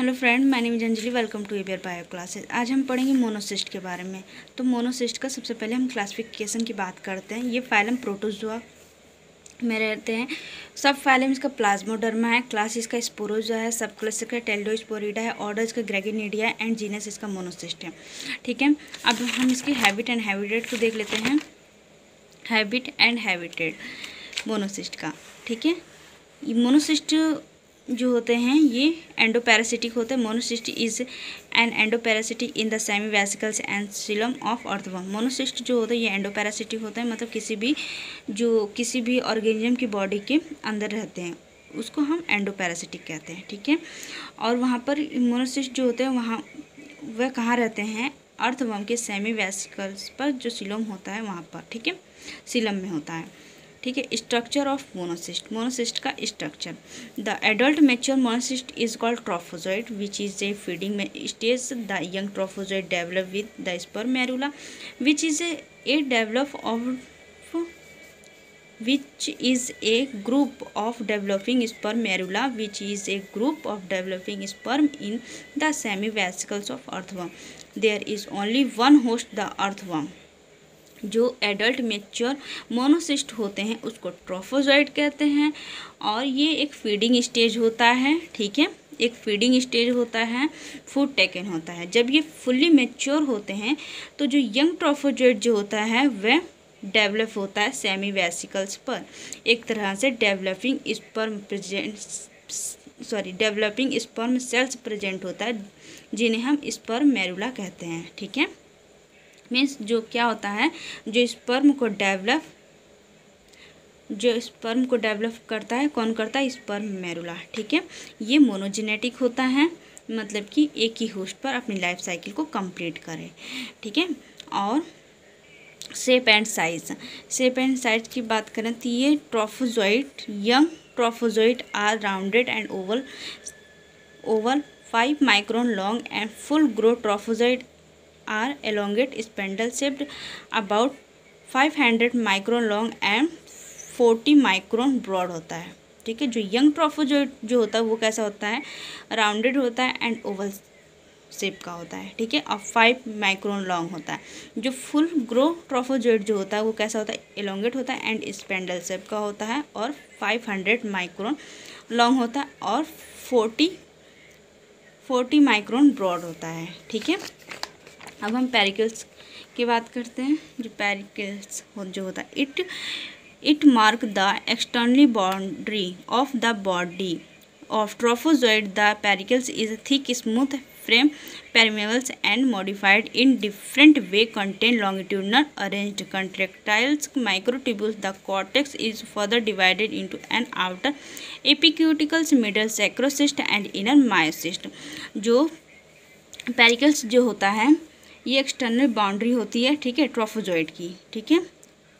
Hello friend, my name is Anjali. Welcome to ABR bio classes. आज हम पढ़ेंगे मोनोसिस्ट के बारे में। तो मोनोसिस्ट का सबसे पहले हम क्लासिफिकेशन की बात करते हैं। ये फाइलम प्रोटोजोआ में रहते हैं। सब फाइलम इसका प्लाज्मोडर्मा है। क्लास इसका स्पोरोजोआ है। सब क्लास इसका टेल्डोस्पोरिडा है। ऑर्डर इसका ग्रेगेनिडिया एंड जीनस इसका मोनोसिस्ट है। ठीक है, अब हम इसकी हैबिट एंड हैबिटेट को देख लेते हैं। हैबिट एंड हैबिटेट मोनोसिस्ट का। ठीक है, ये मोनोसिस्ट जो होते हैं ये एंडोपैरासिटिक होते हैं। Monocyst is an endoparasitic in the semi vesicles and coelom of earthworm. Monocyst जो होते हैं ये एंडोपैरासिटिक होते हैं, मतलब किसी भी ऑर्गेनिज्म की बॉडी के अंदर रहते हैं, उसको हम एंडोपैरासिटिक कहते हैं। ठीक है, और वहाँ पर मोनोसिस्ट जो होते हैं वह कहाँ रहते हैं? अर्थवर्म के सेमी वेसिकल्स पर, जो सीलम होता है वहाँ पर। ठीक है, सीलम में होता है। ठीक है, स्ट्रक्चर ऑफ मोनोसिस्ट। मोनोसिस्ट का structure. The adult mature monocyst is called trophozoite which is a feeding stage. The young trophozoite develop with the sperm morula which is a develop of which is a group of developing sperm merula which is a group of developing sperm in the semivesicles of earthworm. There is only one host, the earthworm. जो adult mature मोनोसिस्ट होते हैं उसको trophozoite कहते हैं, और ये एक feeding stage होता है। ठीक है, एक फीडिंग स्टेज होता है, फूड टेकन होता है। जब ये फुल्ली मेच्योर होते हैं तो जो यंग ट्रोफोजोइट जो होता है वह डेवलप होता है सेमी वेसिकल्स पर। एक तरह से डेवलपिंग स्पर्म सेल्स प्रेजेंट होता है, जिन्हें हम स्पर्म मैरुला कहते हैं। ठीक है, मीन्स जो क्या होता है, जो स्पर्म को डेवलप करता है, कौन करता है? स्पर्म मैरुला। ठीक है, ये मोनोजेनेटिक होता है, मतलब कि एक ही होस्ट पर अपनी लाइफ साइकिल को कंप्लीट करे। ठीक है, और shape and size. Shape and size की बात करें तो ये trophozoite, young trophozoite are rounded and oval 5 micron long and full grow trophozoite are elongate spindle shaped about 500 micron long and 40 micron broad होता है। ठीक है, जो यंग ट्रोफोजोइट जो होता है वो कैसा होता है? राउंडेड होता है एंड ओवल शेप का होता है। ठीक है, और 5 माइक्रोन लॉन्ग होता है। जो फुल ग्रो ट्रोफोजोइट जो होता है वो कैसा होता है? एलोंगेट होता है एंड स्पेंडल शेप का होता है, और 500 माइक्रोन लॉन्ग होता है, और 40 माइक्रोन ब्रॉड होता है। ठीक है, अब हम पेरिकल्स की बात करते हैं। जो पेरिकल्स जो होता है, it mark the externally boundary of the body of trophozoid. The pericles is thick, smooth frame, permeable and modified in different way, contain longitudinal arranged contractile microtubules. The cortex is further divided into an outer epicuticles, middle sacrocyst and inner myocyst. जो Pericles जो होता है ये external boundary होती है। ठीक है, trophozoite की। ठीक है,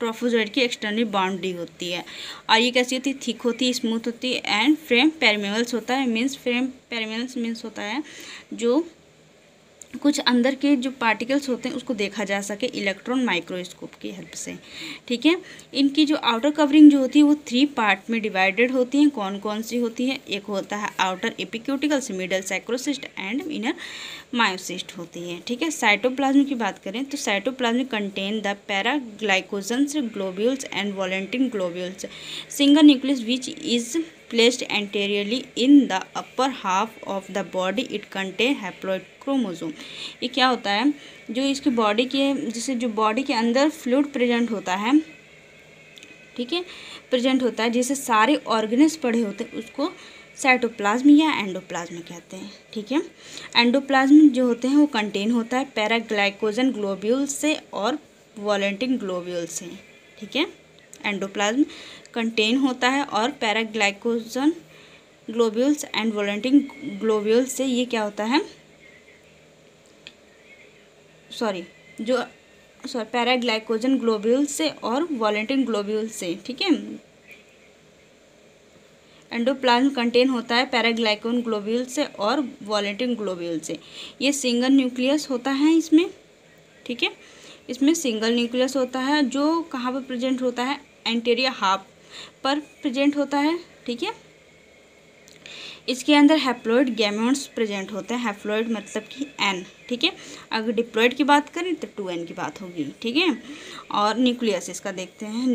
ट्रोफोजोइड की एक्सटर्नल बाउंड्री होती है, और ये कैसी होती है? थिक होती है, स्मूथ होती है, एंड फ्रेम पेरिमेबल्स होता है। फ्रेम पेरिमेबल्स मीन्स होता है जो कुछ अंदर के जो पार्टिकल्स होते हैं उसको देखा जा सके इलेक्ट्रॉन माइक्रोस्कोप की हेल्प से। ठीक है, इनकी जो आउटर कवरिंग जो होती है वो 3 पार्ट में डिवाइडेड होती हैं। कौन कौन सी होती है? एक होता है outer epicuticles, middle sarcocyst and inner myocyst होती है। ठीक है, साइटोप्लाज्म की बात करें तो cytoplasm contain the paraglycogens globules and volutin globules. Single nucleus which is placed anteriorly in the upper half of the body. It contain haploid chromosome. ये क्या होता है? जो इसकी बॉडी के, जैसे जो बॉडी के अंदर फ्लूइड प्रेजेंट होता है, ठीक है, प्रेजेंट होता है, जैसे सारे ऑर्गेन्स पड़े होते हैं, उसको साइटोप्लाज्म या एंडोप्लाज्म कहते हैं। ठीक है, एंडोप्लाज्म जो होते हैं वो कंटेन होता है पैराग्लाइकोजन ग्लोब्यूल से और वॉलेंटिन ग्लोब्यूल से। ठीक है, एंडोप्लाज्म कंटेन होता है और पैराग्लाइकोजन ग्लोब्यूल्स एंड वॉलेंटिन ग्लोब्यूल्स से ये क्या होता है? पैराग्लाइकोजन ग्लोब्यूल्स से और वॉलेंटिन ग्लोब्यूल्स से। ठीक है, एंडोप्लाज्म कंटेन होता है पैराग्लाइकोजन ग्लोब्यूल से और वॉलेंटिन ग्लोब्यूल से। ये सिंगल न्यूक्लियस होता है इसमें। ठीक है, इसमें सिंगल न्यूक्लियस होता है जो कहाँ पर प्रेजेंट होता है? एंटीरियर हाफ पर प्रेजेंट होता है। ठीक है, इसके अंदर हैप्लॉइड गैमेट्स प्रेजेंट होते हैं। हैप्लॉइड मतलब कि एन, ठीक है। अगर डिप्लॉइड की बात करें तो 2n की बात होगी, ठीक है। और न्यूक्लियस इसका देखते हैं।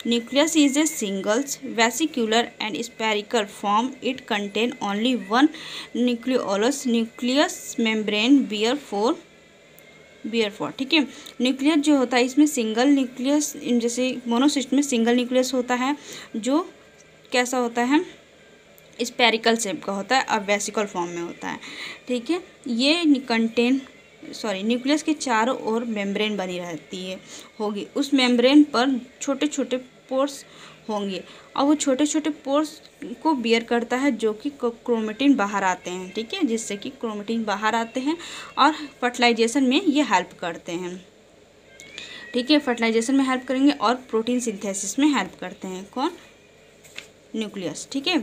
Nucleus is a singles vesicular and spherical form. It contain only one nucleolus. Nucleus membrane bear four, ठीक है। न्यूक्लियस जो होता है इसमें सिंगल न्यूक्लियस, जैसे मोनोसिस्ट में सिंगल न्यूक्लियस होता है जो कैसा होता है, स्पेरिकल शेप का होता है और वेसिकल फॉर्म में होता है, ठीक है। ये न्यूक्लियस के चारों ओर मेम्ब्रेन बनी रहती है होगी। उस मेम्ब्रेन पर छोटे छोटे पोर्स होंगे और वो छोटे छोटे पोर्स को बियर करता है जो कि क्रोमेटिन बाहर आते हैं, ठीक है, जिससे कि क्रोमेटिन बाहर आते हैं और फर्टिलाइजेशन में ये हेल्प करते हैं, ठीक है। फर्टिलाइजेशन में हेल्प करेंगे और प्रोटीन सिंथेसिस में हेल्प करते हैं। कौन? न्यूक्लियस, ठीक है।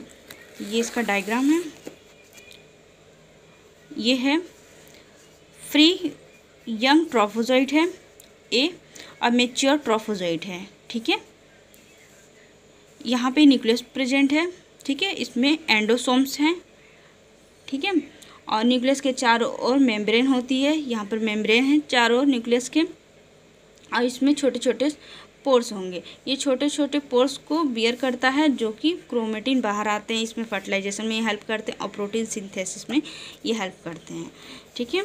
ये इसका डायग्राम है। ये है फ्री यंग ट्रोफोजोइट है ए और मैच्योर ट्रोफोजोइट है, ठीक है। यहाँ पे न्यूक्लियस प्रेजेंट है, ठीक है। इसमें एंडोसोम्स हैं, ठीक है। और न्यूक्लियस के चारों ओर मेम्ब्रेन होती है। यहाँ पर मेम्ब्रेन है चारों ओर न्यूक्लियस के और इसमें छोटे छोटे पोर्स होंगे। ये छोटे छोटे पोर्स को बियर करता है जो कि क्रोमेटिन बाहर आते हैं, इसमें फर्टिलाइजेशन में ये हेल्प करते हैं और प्रोटीन सिंथेसिस में ये हेल्प करते हैं, ठीक है।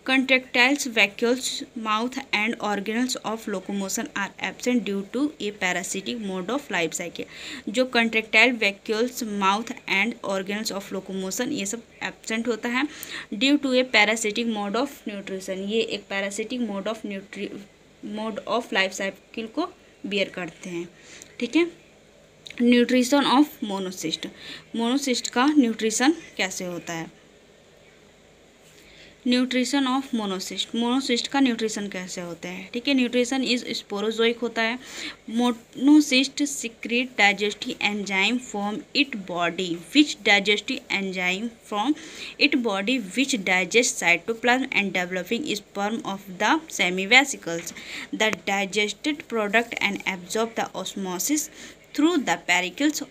Contractile vacuoles, mouth and organelles of locomotion are absent due to a parasitic mode of life cycle. जो contractile vacuoles, mouth and organelles of locomotion ये सब absent होता है due to a parasitic mode of nutrition. ये एक parasitic mode of life cycle को bear करते हैं, ठीक है। न्यूट्रिशन ऑफ मोनोसिस्ट, मोनोसिस्ट का न्यूट्रिशन कैसे होता है? न्यूट्रिशन ऑफ मोनोसिस्ट, मोनोसिस्ट का न्यूट्रिशन कैसे होता है, ठीक है। न्यूट्रिशन इज स्पोरोजोइक होता है। Monocyst secrete digestive enzyme from it body which digest cytoplasm and developing sperm of the semi vesicles. The digested product and absorb the osmosis through the pellicles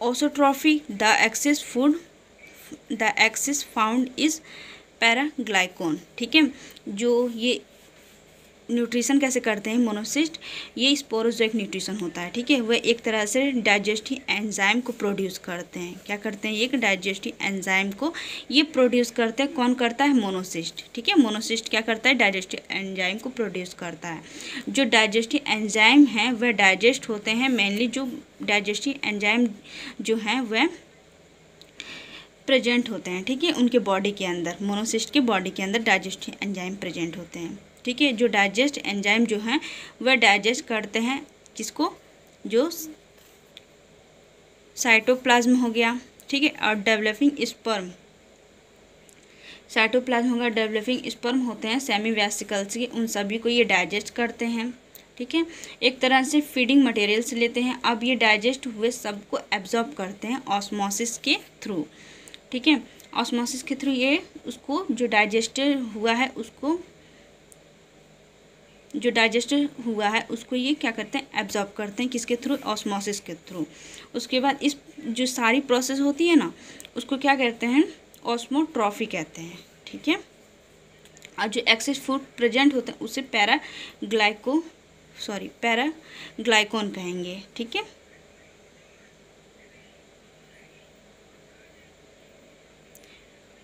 Autotrophy, the excess found is paraglycogen, ठीक है। जो ये nutrition कैसे करते हैं मोनोसिस्ट, ये स्पोरोजोइक nutrition होता है, ठीक है। वह एक तरह से डाइजेस्टिव एंजाइम को प्रोड्यूस करते हैं। क्या करते हैं? एक डाइजेस्टिव एंजाइम को ये प्रोड्यूस करते हैं। कौन करता है? मोनोसिस्ट, ठीक है। मोनोसिस्ट क्या करता है? डाइजेस्टिव एंजाइम को प्रोड्यूस करता है। जो डाइजेस्टिव एंजाइम हैं वह डाइजेस्ट होते हैं। मेनली जो डाइजेस्टिव एंजाइम जो हैं वह प्रेजेंट होते हैं, ठीक है, उनके बॉडी के अंदर। मोनोसिस्ट के बॉडी के अंदर डाइजेस्टिव एंजाइम प्रेजेंट होते हैं, ठीक है। जो डाइजेस्ट एंजाइम जो हैं वह डाइजेस्ट करते हैं किसको? जो साइटोप्लाज्म हो गया, ठीक है, और डेवलपिंग स्पर्म, साइटोप्लाज्म होगा, डेवलपिंग स्पर्म होते हैं सेमी वेसिकल्स के, उन सभी को ये डाइजेस्ट करते हैं, ठीक है। एक तरह से फीडिंग मटेरियल्स लेते हैं। अब ये डाइजेस्ट हुए सबको एब्जॉर्ब करते हैं ऑस्मोसिस के थ्रू, ठीक है। ऑस्मोसिस के थ्रू ये उसको जो डाइजेस्टेड हुआ है उसको ये क्या करते हैं? एब्जॉर्ब करते हैं। किसके थ्रू? ऑस्मोसिस के थ्रू। उसके बाद इस जो सारी प्रोसेस होती है ना उसको क्या कहते हैं? ऑस्मोट्रॉफी कहते हैं, ठीक है। और जो एक्सेस फूड प्रेजेंट होते हैं उसे पैराग्लाइकोन कहेंगे, ठीक है।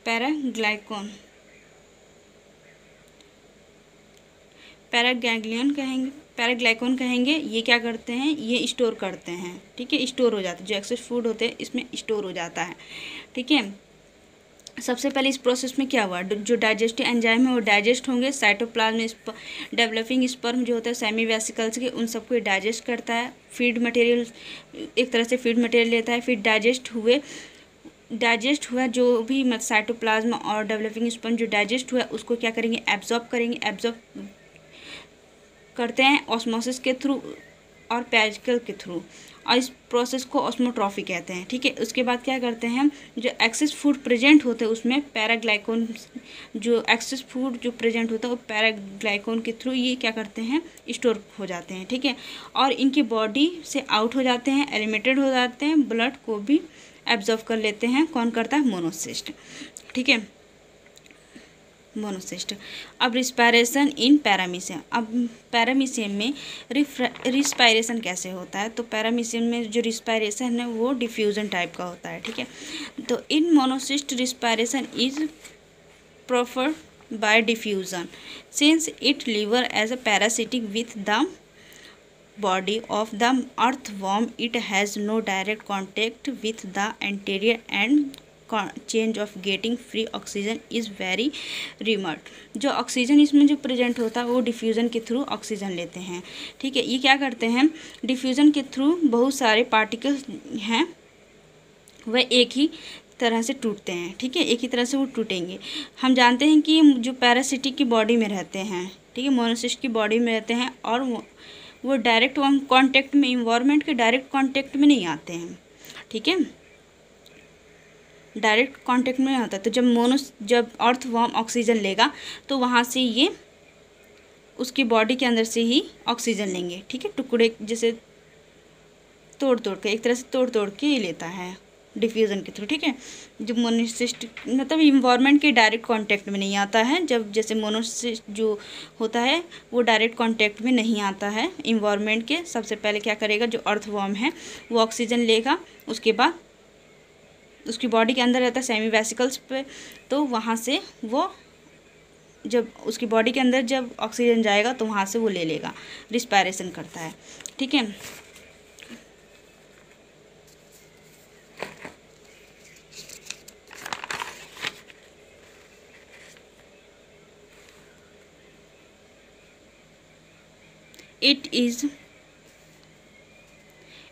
पैराग्लाइकोन कहेंगे। ये क्या करते हैं? ये स्टोर करते हैं, ठीक है, स्टोर हो जाता है। जो एक्सेस फूड होते हैं इसमें स्टोर हो जाता है, ठीक है। सबसे पहले इस प्रोसेस में क्या हुआ? जो डाइजेस्टिव एंजाइम है वो डाइजेस्ट होंगे। साइटोप्लाज्म डेवलपिंग स्पर्म जो होता है सेमी वेसिकल्स के, उन सबको डाइजेस्ट करता है। फीड मटेरियल, एक तरह से फीड मटेरियल लेता है। फिर डाइजेस्ट हुआ जो भी साइटोप्लाज्म और डेवलपिंग स्पर्म जो डाइजेस्ट हुआ उसको क्या करेंगे? एब्जॉर्ब करेंगे। एब्जॉर्ब करते हैं ऑस्मोसिस के थ्रू और पेरिकल के थ्रू। और इस प्रोसेस को ऑस्मोट्रॉफी कहते हैं। ठीक है, उसके बाद क्या करते हैं, जो एक्सेस फूड प्रेजेंट होते हैं उसमें पैराग्लाइकोन, जो एक्सेस फूड जो प्रेजेंट होता है वो पैराग्लाइकोन के थ्रू ये क्या करते हैं, स्टोर हो जाते हैं। ठीक है, और इनकी बॉडी से आउट हो जाते हैं, एलिमिनेटेड हो जाते हैं, ब्लड को भी एब्जॉर्व कर लेते हैं। कौन करता है, मोनोसिस्ट। ठीक है, मोनोसिस्ट। अब रिस्पायरेशन इन पैरामीशियम। अब पैरामीशियम में रिस्पायरेशन कैसे होता है, तो पैरामीशियम में जो रिस्पायरेशन है वो डिफ्यूजन टाइप का होता है। ठीक है, तो in monocyst respiration is performed by diffusion since it lives as a parasitic with the body of the earthworm. It has no direct contact with the anterior and change of getting free oxygen is very remote. जो oxygen इसमें जो present होता है वो diffusion के through oxygen लेते हैं। ठीक है, ये क्या करते हैं, डिफ्यूज़न के थ्रू बहुत सारे पार्टिकल्स हैं वह एक ही तरह से टूटते हैं। ठीक है, एक ही तरह से वो टूटेंगे। हम जानते हैं कि जो पैरासिटिक की बॉडी में रहते हैं, ठीक है, मोनोसिस्ट की बॉडी में रहते हैं और वो डायरेक्ट कांटेक्ट में, इन्वायरमेंट के डायरेक्ट कांटेक्ट में नहीं आते हैं। ठीक है, डायरेक्ट कांटेक्ट में नहीं आता। तो जब अर्थवर्म ऑक्सीजन लेगा तो वहाँ से ये उसकी बॉडी के अंदर से ही ऑक्सीजन लेंगे। ठीक है, टुकड़े जैसे तोड़ के, एक तरह से तोड़ के ये लेता है डिफ्यूज़न के थ्रू। ठीक है, जो मोनोसिस्ट मतलब इन्वायरमेंट के डायरेक्ट कांटेक्ट में नहीं आता है। जब जैसे मोनोसिस्ट जो होता है वो डायरेक्ट कांटेक्ट में नहीं आता है इन्वायरमेंट के, सबसे पहले क्या करेगा, जो अर्थवर्म है वो ऑक्सीजन लेगा, उसके बाद उसकी बॉडी के अंदर रहता है सेमी वेसिकल्स पे, तो वहाँ से वो जब उसकी बॉडी के अंदर जब ऑक्सीजन जाएगा तो वहाँ से वो ले लेगा, रिस्पायरेशन करता है। ठीक है,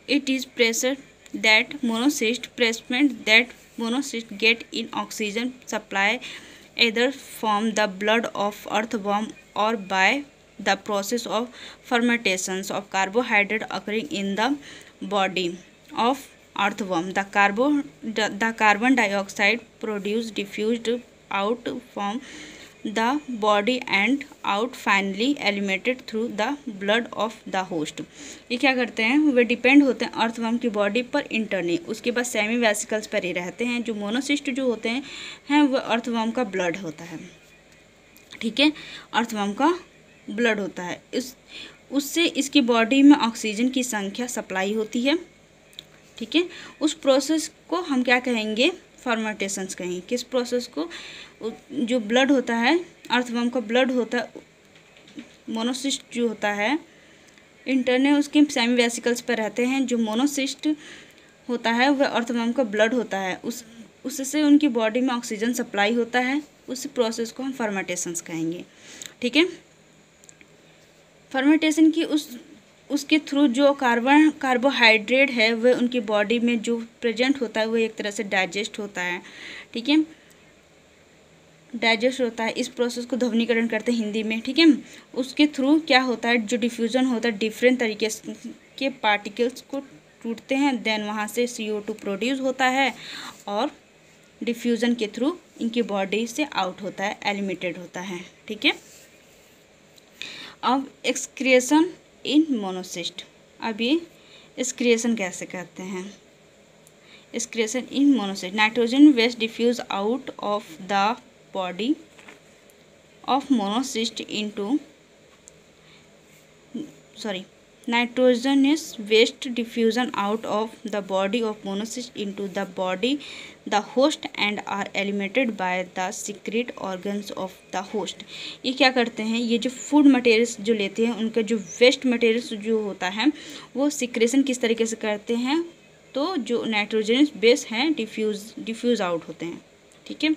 it is pressure that monocyst get in oxygen supply either from the blood of earthworm or by the process of fermentations of carbohydrate occurring in the body of earthworm. The carbon dioxide produced diffused out from the body and out finally eliminated through the blood of the host. ये क्या करते हैं, वे depend होते हैं earthworm की body पर internally, उसके बाद सेमी वेसिकल्स पर ही रहते हैं। जो मोनोसिस्ट जो होते हैं वो अर्थवर्म का ब्लड होता है। ठीक है, अर्थवर्म का ब्लड होता है, उससे इसकी बॉडी में ऑक्सीजन की संख्या सप्लाई होती है। ठीक है, उस प्रोसेस को हम क्या कहेंगे, फर्मेंटेशंस कहेंगे। किस प्रोसेस को, जो ब्लड होता है, अर्थवर्म का ब्लड होता है, मोनोसिस्ट जो होता है इंटरनल उसके सेमी वेसिकल्स पर रहते हैं। जो मोनोसिस्ट होता है वह अर्थवर्म का ब्लड होता है, उससे उनकी बॉडी में ऑक्सीजन सप्लाई होता है। उस प्रोसेस को हम फर्मेंटेशंस कहेंगे। ठीक है, फर्मेंटेशन की उसके थ्रू जो कार्बोहाइड्रेट है वह उनकी बॉडी में जो प्रेजेंट होता है वो एक तरह से डाइजेस्ट होता है। ठीक है, डाइजेस्ट होता है। इस प्रोसेस को ध्वनिकरण करते हैं हिंदी में। ठीक है, उसके थ्रू क्या होता है, जो डिफ्यूज़न होता है डिफरेंट तरीके के पार्टिकल्स को टूटते हैं, देन वहाँ से CO2 प्रोड्यूस होता है और डिफ्यूज़न के थ्रू इनकी बॉडी से आउट होता है, एलिमिनेटेड होता है। ठीक है, अब एक्सक्रिएशन इन मोनोसिस्ट। अब ये एक्सक्रिएशन कैसे करते हैं, excretion in monocyst. Nitrogen waste diffuse out of the body of monocyst into nitrogenous waste diffusion out of the body of monocyst into the body the host and are eliminated by the secrete organs of the host. ये क्या करते हैं, ये जो food materials जो लेते हैं उनका जो वेस्ट मटेरियल्स जो होता है वो सिक्रेशन किस तरीके से करते हैं, तो जो नाइट्रोजनस बेस हैं डिफ्यूज़ आउट होते हैं। ठीक है,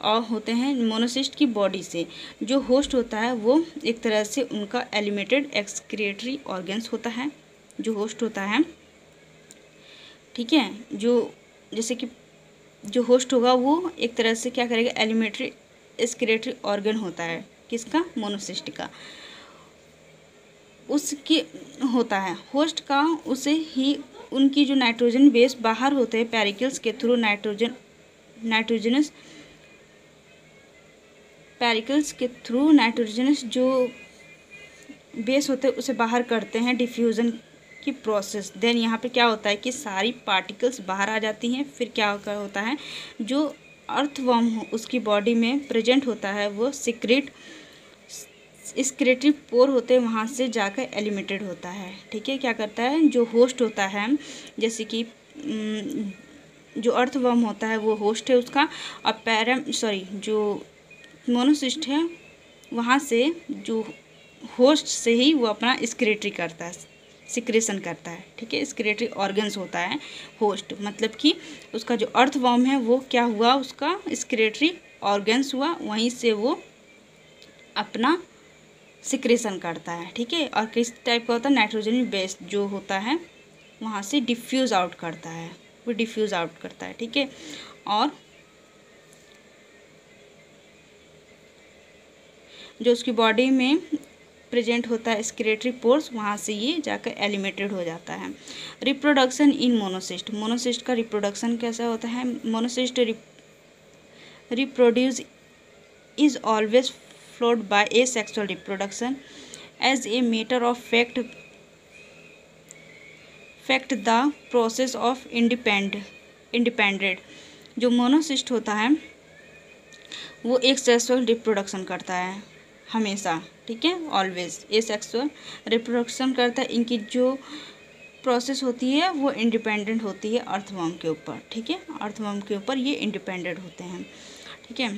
और होते हैं मोनोसिस्ट की बॉडी से। जो होस्ट होता है वो एक तरह से उनका एलिमिनेटेड एक्सक्रिएटरी ऑर्गन्स होता है, जो होस्ट होता है। ठीक है, जो जैसे कि जो होस्ट होगा वो एक तरह से क्या करेगा, एलिमिनेटरी एक्सक्रिएटरी ऑर्गन होता है, किसका, मोनोसिस्ट का। उसके होता है होस्ट का, उसे ही उनकी जो नाइट्रोजन बेस बाहर होते हैं पेरिकल्स के थ्रू नाइट्रोजनस जो बेस होते हैं उसे बाहर करते हैं डिफ्यूज़न की प्रोसेस। देन यहाँ पे क्या होता है कि सारी पार्टिकल्स बाहर आ जाती हैं। फिर क्या होता है, जो अर्थवर्म हो उसकी बॉडी में प्रेजेंट होता है वो सिक्रेटरी पोर होते हैं, वहाँ से जाकर एलिमिनेटेड होता है। ठीक है, क्या करता है, जो होस्ट होता है जैसे कि जो अर्थवर्म होता है वो होस्ट है उसका, और जो मोनोसिस्ट है वहाँ से जो होस्ट से ही वो अपना सिक्रेटरी करता है, सिक्रेशन करता है। ठीक है, सिक्रेटरी ऑर्गन्स होता है होस्ट, मतलब कि उसका जो अर्थवर्म है वो क्या हुआ, उसका सिक्रेटरी ऑर्गन्स हुआ, वहीं से वो अपना सिक्रेशन करता है। ठीक है, और किस टाइप का होता है, नाइट्रोजन बेस जो होता है वहाँ से डिफ्यूज़ आउट करता है, वो डिफ्यूज़ आउट करता है। ठीक है, और जो उसकी बॉडी में प्रेजेंट होता है सिक्रेटरी पोर्स, वहाँ से ये जाकर एलिमिनेटेड हो जाता है। रिप्रोडक्शन इन मोनोसिस्ट, मोनोसिस्ट का रिप्रोडक्शन कैसा होता है, monocyst reproduce is always followed by asexual reproduction. As a matter of fact the process of independent जो मोनोसिस्ट होता है वो एसेक्सुअल रिप्रोडक्शन करता है हमेशा। ठीक है, ऑलवेज एसेक्सुअल रिप्रोडक्शन करता है। इनकी जो प्रोसेस होती है वो इंडिपेंडेंट होती है अर्थवर्म के ऊपर। ठीक है, अर्थवर्म के ऊपर ये इंडिपेंडेंट होते हैं। ठीक है,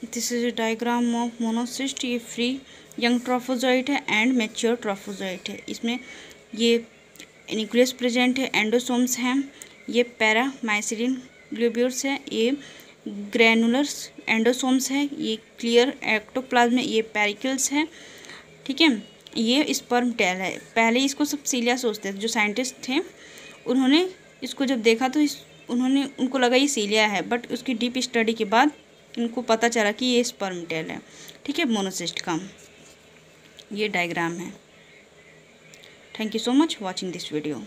this is a diagram of monocyst. ये फ्री यंग ट्रोफोजोइट है एंड मैच्योर ट्रोफोजोइट है। इसमें ये न्यूक्लियस प्रेजेंट है, एंडोसोम्स हैं, ये पैरामाइसिडिन ग्लोब्यूल्स है, ये ग्रैनुलर्स एंडोसोम्स है, ये क्लियर एक्टोप्लाज्म है, ये पेरिकल्स है। ठीक है, ये स्पर्म टेल है। पहले इसको सब सीलिया सोचते थे, जो साइंटिस्ट थे उन्होंने इसको जब देखा तो उनको लगा ये सीलिया है, बट उसकी डीप स्टडी के बाद इनको पता चला कि ये स्पर्म टेल है। ठीक है, मोनोसिस्ट का ये डायग्राम है। Thank you so much watching this video.